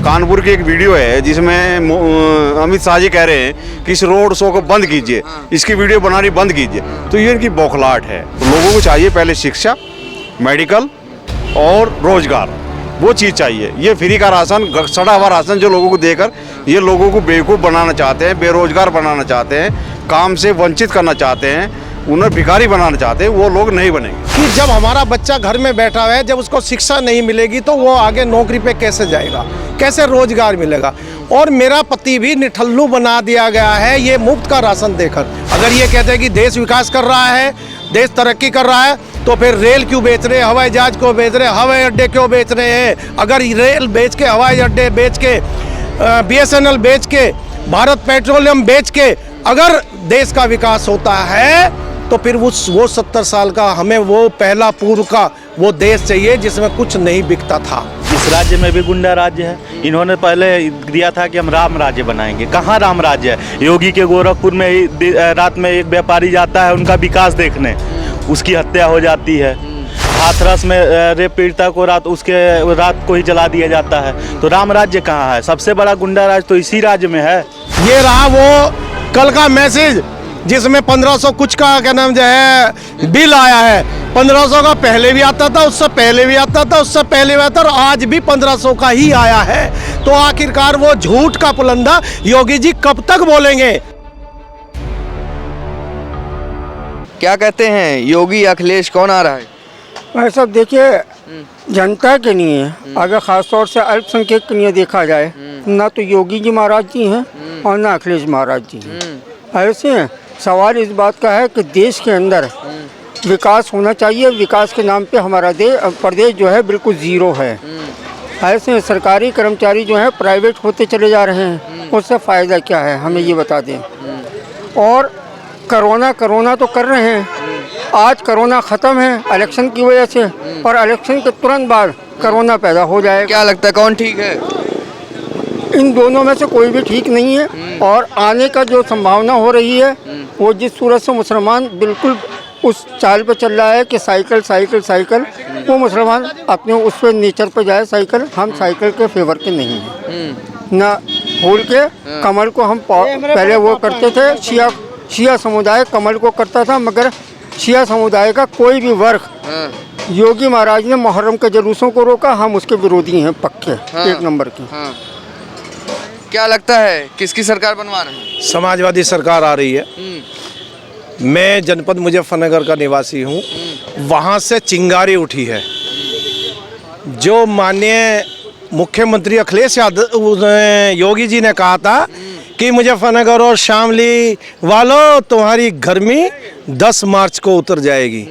कानपुर की एक वीडियो है जिसमें अमित शाह जी कह रहे हैं कि इस रोड शो को बंद कीजिए, इसकी वीडियो बनानी बंद कीजिए। तो ये इनकी बौखलाहट है। लोगों को चाहिए पहले शिक्षा, मेडिकल और रोजगार, वो चीज़ चाहिए। ये फ्री का राशन, सड़ा हुआ राशन जो लोगों को देकर ये लोगों को बेवकूफ़ बनाना चाहते हैं, बेरोजगार बनाना चाहते हैं, काम से वंचित करना चाहते हैं, उन्हें भिखारी बनाना चाहते हैं। वो लोग नहीं बनेंगे। कि जब हमारा बच्चा घर में बैठा है, जब उसको शिक्षा नहीं मिलेगी तो वो आगे नौकरी पे कैसे जाएगा, कैसे रोजगार मिलेगा। और मेरा पति भी निठल्लू बना दिया गया है ये मुफ्त का राशन देकर। अगर ये कहते हैं कि देश विकास कर रहा है, देश तरक्की कर रहा है, तो फिर रेल क्यों बेच रहे हैं, हवाई जहाज क्यों बेच रहे हैं, हवाई अड्डे क्यों बेच रहे हैं। अगर रेल बेच के, हवाई अड्डे बेच के, BSNL बेच के, भारत पेट्रोलियम बेच के अगर देश का विकास होता है तो फिर वो 70 साल का हमें वो पहला पूर्व का वो देश चाहिए जिसमें कुछ नहीं बिकता था। इस राज्य में भी गुंडा राज्य है। इन्होंने पहले दिया था कि हम राम राज्य बनाएंगे। कहाँ राम राज्य है? योगी के गोरखपुर में रात में एक व्यापारी जाता है उनका विकास देखने, उसकी हत्या हो जाती है। हाथरस में रेप पीड़िता को रात को ही जला दिया जाता है। तो राम राज्य कहाँ है? सबसे बड़ा गुंडा राज तो इसी राज्य में है। ये रहा वो कल का मैसेज जिसमें 1500 कुछ का क्या नाम जो है बिल आया है। 1500 का पहले भी आता था, उससे पहले भी आता था, उससे पहले भी आता और आज भी 1500 का ही आया है। तो आखिरकार वो झूठ का पुलंदा योगी जी कब तक बोलेंगे? क्या कहते हैं, योगी अखिलेश कौन आ रहा है? भाई साहब देखिए, जनता के लिए अगर खासतौर से अल्पसंख्यक के लिए देखा जाए, ना तो योगी जी महाराज जी हैं और ना अखिलेश महाराज जी हैं। ऐसे सवाल इस बात का है कि देश के अंदर विकास होना चाहिए। विकास के नाम पे हमारा प्रदेश जो है बिल्कुल ज़ीरो है। ऐसे सरकारी कर्मचारी जो हैं प्राइवेट होते चले जा रहे हैं, उससे फ़ायदा क्या है हमें ये बता दें। और कोरोना तो कर रहे हैं, आज कोरोना ख़त्म है इलेक्शन की वजह से, और इलेक्शन के तुरंत बाद कोरोना पैदा हो जाएगा। क्या लगता है कौन ठीक है? इन दोनों में से कोई भी ठीक नहीं है। और आने का जो संभावना हो रही है वो जिस सूरत से मुसलमान बिल्कुल उस चाल पे चल रहा है कि साइकिल, वो मुसलमान अपने उस पर नेचर पे जाए साइकिल। हम साइकिल के फेवर के नहीं हैं। ना फूल के कमल को हम पहले वो करते थे, शिया समुदाय कमल को करता था, मगर शिया समुदाय का कोई भी वर्ग योगी महाराज ने मुहर्रम के जुलूसों को रोका, हम उसके विरोधी हैं पक्के, एक नंबर की। क्या लगता है किसकी सरकार बनवा रहे हैं? समाजवादी सरकार आ रही है। मैं जनपद मुजफ्फरनगर का निवासी हूँ। वहाँ से चिंगारी उठी है। जो माननीय मुख्यमंत्री अखिलेश यादव योगी जी ने कहा था कि मुजफ्फरनगर और शामली वालों तुम्हारी गर्मी 10 मार्च को उतर जाएगी,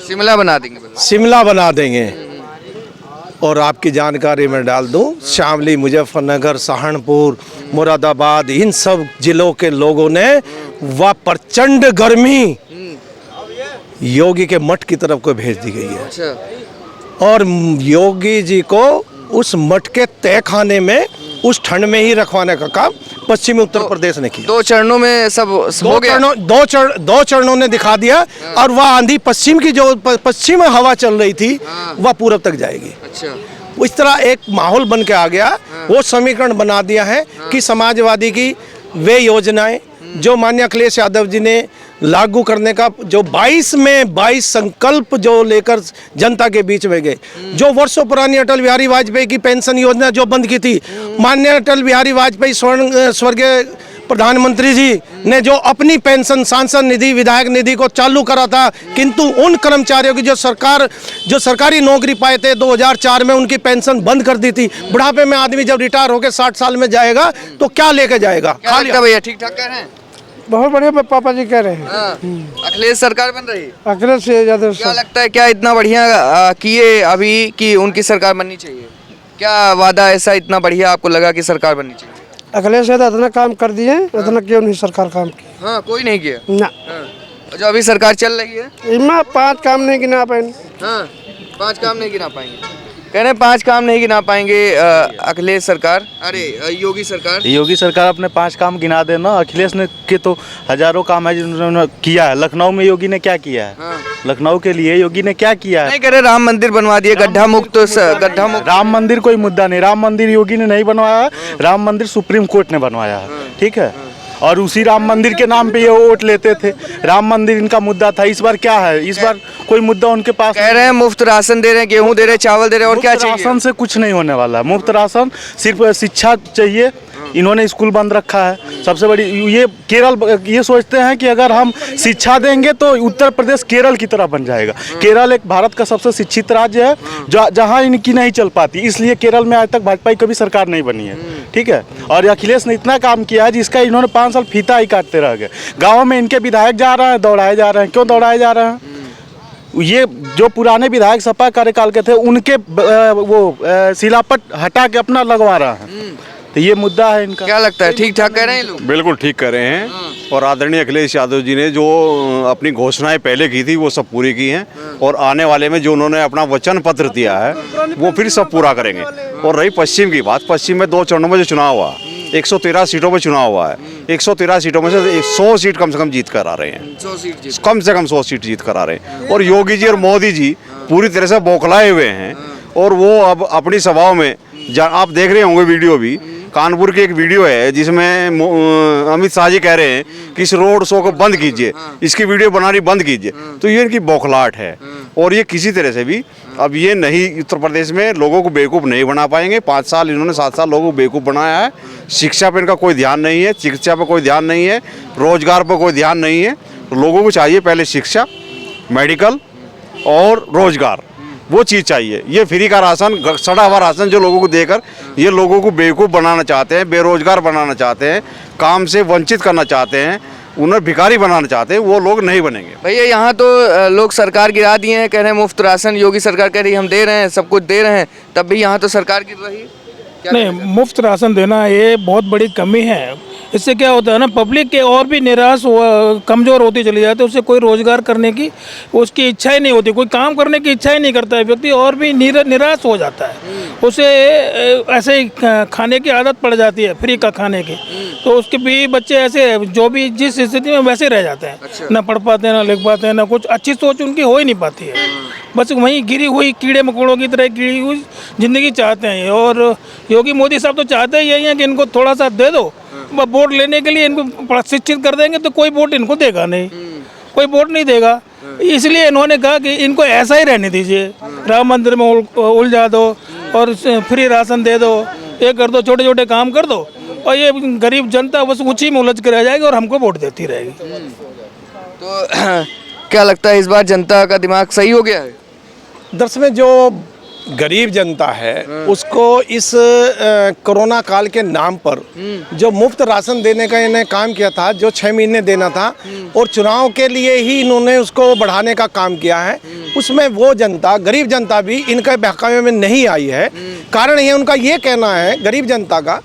शिमला बना देंगे। शिमला बना देंगे। और आपकी जानकारी में डाल दूं, शामली, मुजफ्फरनगर, सहारनपुर, मुरादाबाद, इन सब जिलों के लोगों ने वह प्रचंड गर्मी योगी के मठ की तरफ को भेज दी गई है। अच्छा। और योगी जी को उस मठ के तहखाने में उस ठंड में ही रखवाने का काम पश्चिमी उत्तर प्रदेश ने किया। 2 चरणों में सब हो गया। दो चरणों ने दिखा दिया। और वह आंधी पश्चिम की जो पश्चिम हवा चल रही थी वह पूरब तक जाएगी। अच्छा। इस तरह एक माहौल बन के आ गया। वो समीकरण बना दिया है कि समाजवादी की वे योजनाएं जो माननीय अखिलेश यादव जी ने लागू करने का जो 22 संकल्प जो लेकर जनता के बीच में गए, जो वर्षों पुरानी अटल बिहारी वाजपेयी की पेंशन योजना जो बंद की थी, माननीय अटल बिहारी वाजपेयी स्वर्गीय प्रधानमंत्री जी ने जो अपनी पेंशन सांसद निधि, विधायक निधि को चालू करा था, किंतु उन कर्मचारियों की जो सरकारी नौकरी पाए थे 2004 में उनकी पेंशन बंद कर दी थी। बुढ़ापे में आदमी जब रिटायर होकर 60 साल में जाएगा तो क्या लेके जाएगा? खाली भैया ठीक ठाक कह रहे हैं? बहुत बढ़िया पापा जी कह रहे हैं। अखिलेश सरकार बन रही है। अखिलेश यादव क्या लगता है, क्या इतना बढ़िया किए अभी कि उनकी सरकार बननी चाहिए? क्या वादा ऐसा इतना बढ़िया आपको लगा कि सरकार बननी चाहिए? अखिलेश यादव इतना काम कर दिए, इतना क्यों नहीं सरकार काम की? हाँ, कोई नहीं किया ना। जो अभी सरकार चल रही है इनमें 5 काम नहीं गिना पाएंगे। हाँ, 5 काम नहीं गिना पाएंगे। कह रहे हैं 5 काम नहीं गिना पाएंगे अखिलेश सरकार, अरे योगी सरकार। योगी सरकार अपने 5 काम गिना देना। अखिलेश ने के तो हजारों काम है जिन्होंने किया है। लखनऊ में योगी ने क्या किया है? हाँ। लखनऊ के लिए योगी ने क्या किया है? नहीं कह रहे राम मंदिर बनवा दिए, गड्ढा मुक्त। राम मंदिर कोई मुद्दा नहीं। राम मंदिर योगी ने नहीं बनवाया, राम मंदिर सुप्रीम कोर्ट ने बनवाया है, ठीक है। और उसी राम मंदिर के नाम पे ये वोट लेते थे। राम मंदिर इनका मुद्दा था। इस बार क्या है? इस बार कोई मुद्दा उनके पास कह रहे हैं मुफ्त राशन दे रहे हैं, गेहूं दे रहे हैं, चावल दे रहे हैं, और क्या चाहिए? राशन से कुछ नहीं होने वाला। मुफ्त राशन सिर्फ शिक्षा चाहिए। इन्होंने स्कूल बंद रखा है। सबसे बड़ी ये केरल ये सोचते हैं कि अगर हम शिक्षा देंगे तो उत्तर प्रदेश केरल की तरह बन जाएगा। केरल एक भारत का सबसे शिक्षित राज्य है जहां इनकी नहीं चल पाती, इसलिए केरल में आज तक भाजपा की कभी सरकार नहीं बनी है, ठीक है। और अखिलेश ने इतना काम किया है जिसका इन्होंने 5 साल फीता ही काटते रह गए। गाँव में इनके विधायक जा रहे हैं, दौड़ाए जा रहे हैं। क्यों दौड़ाए जा रहे हैं? ये जो पुराने विधायक सपा कार्यकाल के थे उनके शिलापट हटा के अपना लगवा रहा है। तो ये मुद्दा है इनका। क्या लगता है ठीक ठाक कह रहे हैं लोग? बिल्कुल ठीक कर रहे हैं। और आदरणीय अखिलेश यादव जी ने जो अपनी घोषणाएं पहले की थी वो सब पूरी की हैं। और आने वाले में जो उन्होंने अपना वचन पत्र दिया है वो फिर सब पूरा करेंगे। और रही पश्चिम की बात, पश्चिम में 2 चरणों में जो चुनाव हुआ, 113 सीटों पर चुनाव हुआ है। 113 सीटों में से 100 सीट कम से कम जीत कर आ रहे हैं। 100 सीट जीत, कम से कम 100 सीट जीत कर आ रहे हैं। और योगी जी और मोदी जी पूरी तरह से बौखलाए हुए हैं। और वो अब अपनी सभाओं में आप देख रहे होंगे वीडियो भी, कानपुर की एक वीडियो है जिसमें अमित शाह जी कह रहे हैं कि इस रोड शो को बंद कीजिए, इसकी वीडियो बनानी बंद कीजिए। तो ये इनकी बौखलाहट है। और ये किसी तरह से भी अब ये नहीं, उत्तर प्रदेश में लोगों को बेवकूफ़ नहीं बना पाएंगे। 5 साल इन्होंने 7 साल लोगों को बेवकूफ़ बनाया है। शिक्षा पर इनका कोई ध्यान नहीं है, चिकित्सा पर कोई ध्यान नहीं है, रोजगार पर कोई ध्यान नहीं है। तो लोगों को चाहिए पहले शिक्षा, मेडिकल और रोजगार, वो चीज़ चाहिए। ये फ्री का राशन, सड़ा हुआ राशन जो लोगों को देकर ये लोगों को बेवकूफ़ बनाना चाहते हैं, बेरोजगार बनाना चाहते हैं, काम से वंचित करना चाहते हैं, उन्हें भिखारी बनाना चाहते हैं, वो लोग नहीं बनेंगे। भैया यहाँ तो लोग सरकार गिरा दिए हैं, कह रहे हैं मुफ्त राशन योगी सरकार कह रही है हम दे रहे हैं, सब कुछ दे रहे हैं, तब भी यहाँ तो सरकार गिर रही है। क्या नहीं, मुफ्त राशन देना ये बहुत बड़ी कमी है। इससे क्या होता है ना, पब्लिक के और भी निराश कमज़ोर होती चली जाती है। उससे कोई रोज़गार करने की उसकी इच्छा ही नहीं होती, कोई काम करने की इच्छा ही नहीं करता है व्यक्ति, और भी निराश हो जाता है। उसे ऐसे ही खाने की आदत पड़ जाती है, फ्री का खाने की। तो उसके भी बच्चे ऐसे जो भी जिस स्थिति में वैसे रह जाते हैं। अच्छा। ना पढ़ पाते हैं, ना लिख पाते हैं, ना कुछ अच्छी सोच उनकी हो ही नहीं पाती है। बस वहीं गिरी हुई कीड़े मकोड़ों की तरह गिरी हुई ज़िंदगी चाहते हैं। और योगी मोदी साहब तो चाहते ही यही हैं कि इनको थोड़ा सा दे दो, वोट लेने के लिए इनको प्रशिक्षित कर देंगे तो कोई वोट इनको देगा नहीं, कोई वोट नहीं देगा। इसलिए इन्होंने कहा कि इनको ऐसा ही रहने दीजिए, राम मंदिर में उलझा दो और फ्री राशन दे दो, ये कर दो, छोटे छोटे काम कर दो, और ये गरीब जनता बस उसी में उलझ कर रह जाएगी और हमको वोट देती रहेगी। तो क्या लगता है इस बार जनता का दिमाग सही हो गया है? दरअसल में जो गरीब जनता है उसको इस कोरोना काल के नाम पर जो मुफ्त राशन देने का इन्हें काम किया था, जो 6 महीने देना था, और चुनाव के लिए ही इन्होंने उसको बढ़ाने का काम किया है, उसमें वो जनता, गरीब जनता भी इनके बहकावे में नहीं आई है। कारण ये उनका ये कहना है गरीब जनता का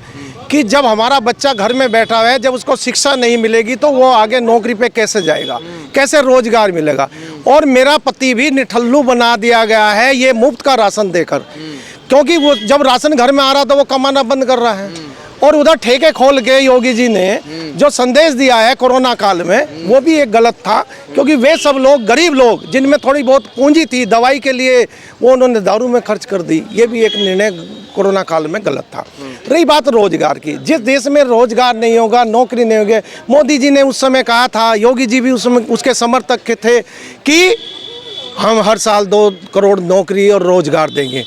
कि जब हमारा बच्चा घर में बैठा है, जब उसको शिक्षा नहीं मिलेगी तो वो आगे नौकरी पे कैसे जाएगा, कैसे रोजगार मिलेगा। और मेरा पति भी निठल्लू बना दिया गया है ये मुफ्त का राशन देकर, क्योंकि वो जब राशन घर में आ रहा था वो कमाना बंद कर रहा है। और उधर ठेके खोल के योगी जी ने जो संदेश दिया है कोरोना काल में, वो भी एक गलत था, क्योंकि वे सब लोग गरीब लोग जिनमें थोड़ी बहुत पूंजी थी दवाई के लिए, वो उन्होंने दारू में खर्च कर दी। ये भी एक निर्णय कोरोना काल में गलत था। रही बात रोजगार की, जिस देश में रोजगार नहीं होगा, नौकरी नहीं होगी, मोदी जी ने उस समय कहा था, योगी जी भी उस समय उसके समर्थक थे कि हम हर साल 2 करोड़ नौकरी और रोजगार देंगे।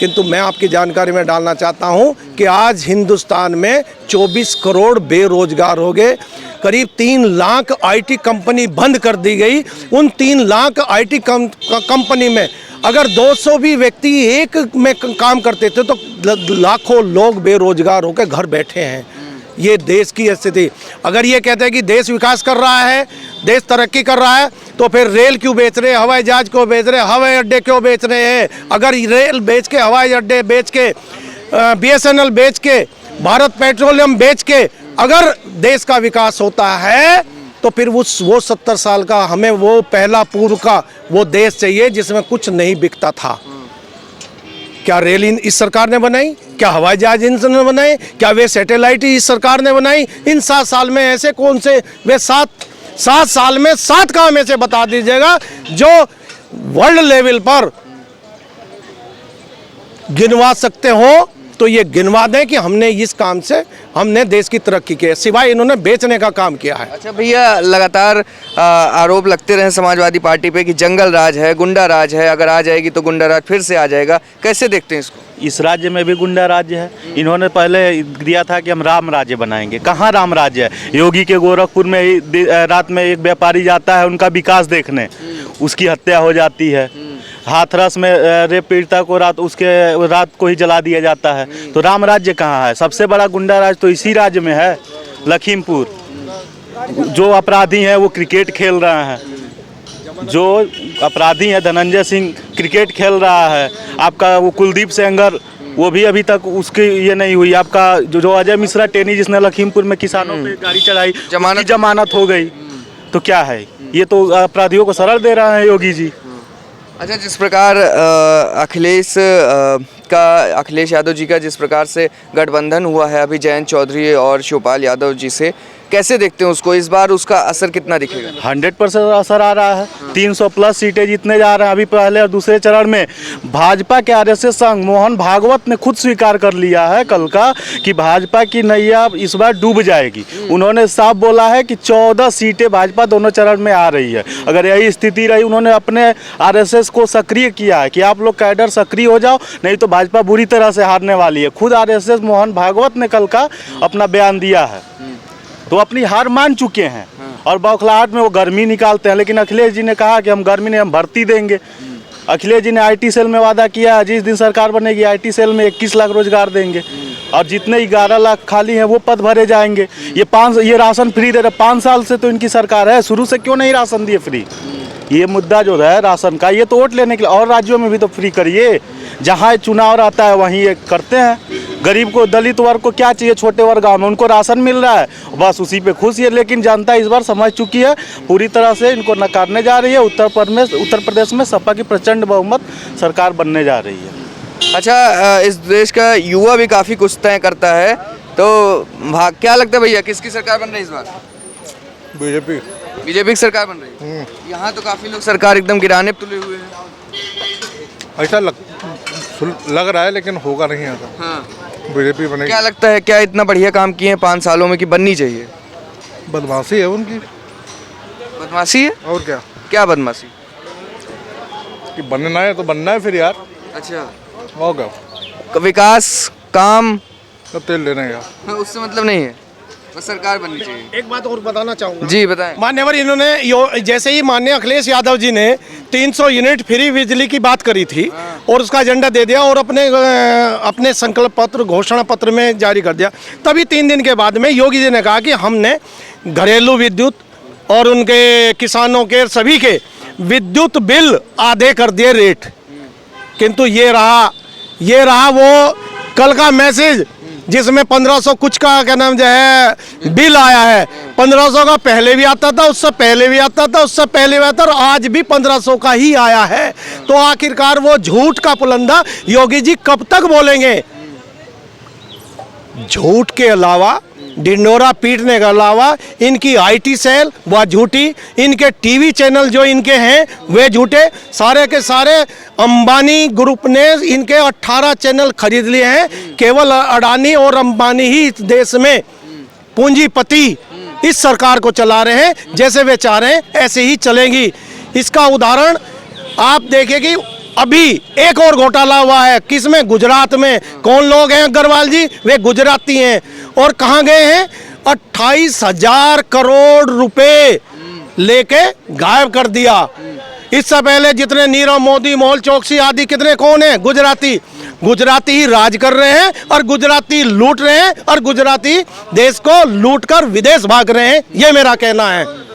किंतु मैं आपकी जानकारी में डालना चाहता हूं कि आज हिंदुस्तान में 24 करोड़ बेरोजगार हो गए। करीब 3 लाख आईटी कंपनी बंद कर दी गई। उन 3 लाख आईटी कंपनी में अगर 200 भी व्यक्ति एक में काम करते थे तो लाखों लोग बेरोजगार होकर घर बैठे हैं। ये देश की स्थिति। अगर ये कहते हैं कि देश विकास कर रहा है, देश तरक्की कर रहा है, तो फिर रेल क्यों बेच रहे हैं, हवाई जहाज क्यों बेच रहे हैं, हवाई अड्डे क्यों बेच रहे हैं? अगर रेल बेच के, हवाई अड्डे बेच के, BSNL बेच के, भारत पेट्रोलियम बेच के अगर देश का विकास होता है तो फिर वो 70 साल का हमें वो पहला पूर्व का वो देश चाहिए जिसमें कुछ नहीं बिकता था। क्या रेल इस सरकार ने बनाई? क्या हवाई जहाज इन्होंने बनाए? क्या वे सैटेलाइट इस सरकार ने बनाई? इन 7 साल में ऐसे कौन से वे 7 साल में 7 काम ऐसे बता दीजिएगा जो वर्ल्ड लेवल पर गिनवा सकते हो, तो ये गिनवा दें कि हमने इस काम से हमने देश की तरक्की की है, सिवाय इन्होंने बेचने का काम किया है। अच्छा भैया, लगातार आरोप लगते रहे समाजवादी पार्टी पे कि जंगल राज है, गुंडा राज है, अगर आ जाएगी तो गुंडा राज फिर से आ जाएगा, कैसे देखते हैं इसको? इस राज्य में भी गुंडा राज्य है। इन्होंने पहले दिया था कि हम राम राज्य बनाएंगे। कहाँ राम राज्य है? योगी के गोरखपुर में ही रात में एक व्यापारी जाता है उनका विकास देखने, उसकी हत्या हो जाती है। हाथरस में रेप पीड़िता को रात को ही जला दिया जाता है। तो राम राज्य कहाँ है? सबसे बड़ा गुंडा राज तो इसी राज्य में है, लखीमपुर। जो अपराधी हैं वो क्रिकेट खेल रहे हैं, जो अपराधी हैं धनंजय सिंह क्रिकेट खेल रहा है। आपका वो कुलदीप सेंगर, वो भी अभी तक उसकी ये नहीं हुई। आपका जो अजय मिश्रा टेनी जिसने लखीमपुर में किसानों पे गाड़ी चढ़ाई, जमानत हो गई। तो क्या है ये? तो अपराधियों को शरण दे रहे हैं योगी जी। अच्छा, जिस प्रकार अखिलेश यादव जी का जिस प्रकार से गठबंधन हुआ है अभी जयंत चौधरी और शिवपाल यादव जी से, कैसे देखते हैं उसको? इस बार उसका असर कितना दिखेगा? 100% असर आ रहा है। 300 प्लस सीटें जीतने जा रहे हैं। अभी पहले और दूसरे चरण में भाजपा के आरएसएस संघ मोहन भागवत ने खुद स्वीकार कर लिया है कल का कि भाजपा की नैया इस बार डूब जाएगी। उन्होंने साफ बोला है कि 14 सीटें भाजपा दोनों चरण में आ रही है। अगर यही स्थिति रही, उन्होंने अपने आरएसएस को सक्रिय किया है कि आप लोग कैडर सक्रिय हो जाओ, नहीं तो भाजपा बुरी तरह से हारने वाली है। खुद आरएसएस मोहन भागवत ने कल का अपना बयान दिया है, तो अपनी हार मान चुके हैं और बौखलाहट में वो गर्मी निकालते हैं। लेकिन अखिलेश जी ने कहा कि हम गर्मी नहीं, हम भर्ती देंगे। अखिलेश जी ने आईटी सेल में वादा किया है, जिस दिन सरकार बनेगी आईटी सेल में 21 लाख रोजगार देंगे और जितने 11 लाख खाली हैं वो पद भरे जाएंगे। ये राशन फ्री दे रहे, 5 साल से तो इनकी सरकार है, शुरू से क्यों नहीं राशन दिए फ्री? ये मुद्दा जो है राशन का, ये तो वोट लेने के लिए, और राज्यों में भी तो फ्री करिए। जहाँ चुनाव आता है वहीं ये करते हैं। गरीब को, दलित वर्ग को क्या चाहिए? छोटे वर्ग गाँव में उनको राशन मिल रहा है, बस उसी पे खुश है। लेकिन जनता इस बार समझ चुकी है, पूरी तरह से इनको नकारने जा रही है। उत्तर प्रदेश में सपा की प्रचंड बहुमत सरकार बनने जा रही है। अच्छा, इस देश का युवा भी काफ़ी कुछ तय करता है, तो क्या लगता है भैया किसकी सरकार बन रही है इस बार? बीजेपी की सरकार बन रही है। यहाँ तो काफ़ी लोग सरकार एकदम गिराने पे तुले हुए हैं। ऐसा लग रहा है, लेकिन होगा नहीं ऐसा। हाँ, बीजेपी बनेगी। क्या लगता है, क्या इतना बढ़िया काम किए हैं 5 सालों में कि बननी चाहिए? बदमाशी है उनकी। बदमाशी है? और क्या? क्या बदमाशी? कि बनना है तो बनना है फिर यार। अच्छा, और क्या? विकास काम तो तेल लेने का हाँ, उससे मतलब नहीं है, बस सरकार बननी चाहिए। एक बात और बताना चाहूँगा जी बताएं। मान्यवर, इन्होंने जैसे ही माननीय अखिलेश यादव जी ने 300 यूनिट फ्री बिजली की बात करी थी और उसका एजेंडा दे दिया और अपने संकल्प पत्र, घोषणा पत्र में जारी कर दिया, तभी 3 दिन के बाद में योगी जी ने कहा कि हमने घरेलू विद्युत और उनके किसानों के सभी के विद्युत बिल आधे कर दिए रेट। किंतु ये रहा वो कल का मैसेज जिसमें 1500 कुछ का क्या नाम जो है बिल आया है। 1500 का पहले भी आता था, उससे पहले भी आता था, उससे पहले भी आता था और आज भी 1500 का ही आया है। तो आखिरकार वो झूठ का पुलंदा योगी जी कब तक बोलेंगे? झूठ के अलावा, डिंडोरा पीटने के अलावा इनकी आईटी सेल वह झूठी, इनके टीवी चैनल जो इनके हैं वे झूठे। सारे के सारे अंबानी ग्रुप ने इनके 18 चैनल खरीद लिए हैं। केवल अडानी और अंबानी ही इस देश में पूंजीपति इस सरकार को चला रहे हैं। जैसे वे चाह रहे हैं ऐसे ही चलेंगी। इसका उदाहरण आप देखिए कि अभी एक और घोटाला हुआ है, किसमें? गुजरात में। कौन लोग हैं अग्रवाल जी? वे गुजराती हैं। और कहाँ गए हैं? 28,000 करोड़ रुपए लेके गायब कर दिया। इससे पहले जितने नीरव मोदी, मोहल चौकसी आदि कितने कौन है? गुजराती ही राज कर रहे हैं और गुजराती लूट रहे हैं और गुजराती देश को लूटकर विदेश भाग रहे हैं। ये मेरा कहना है।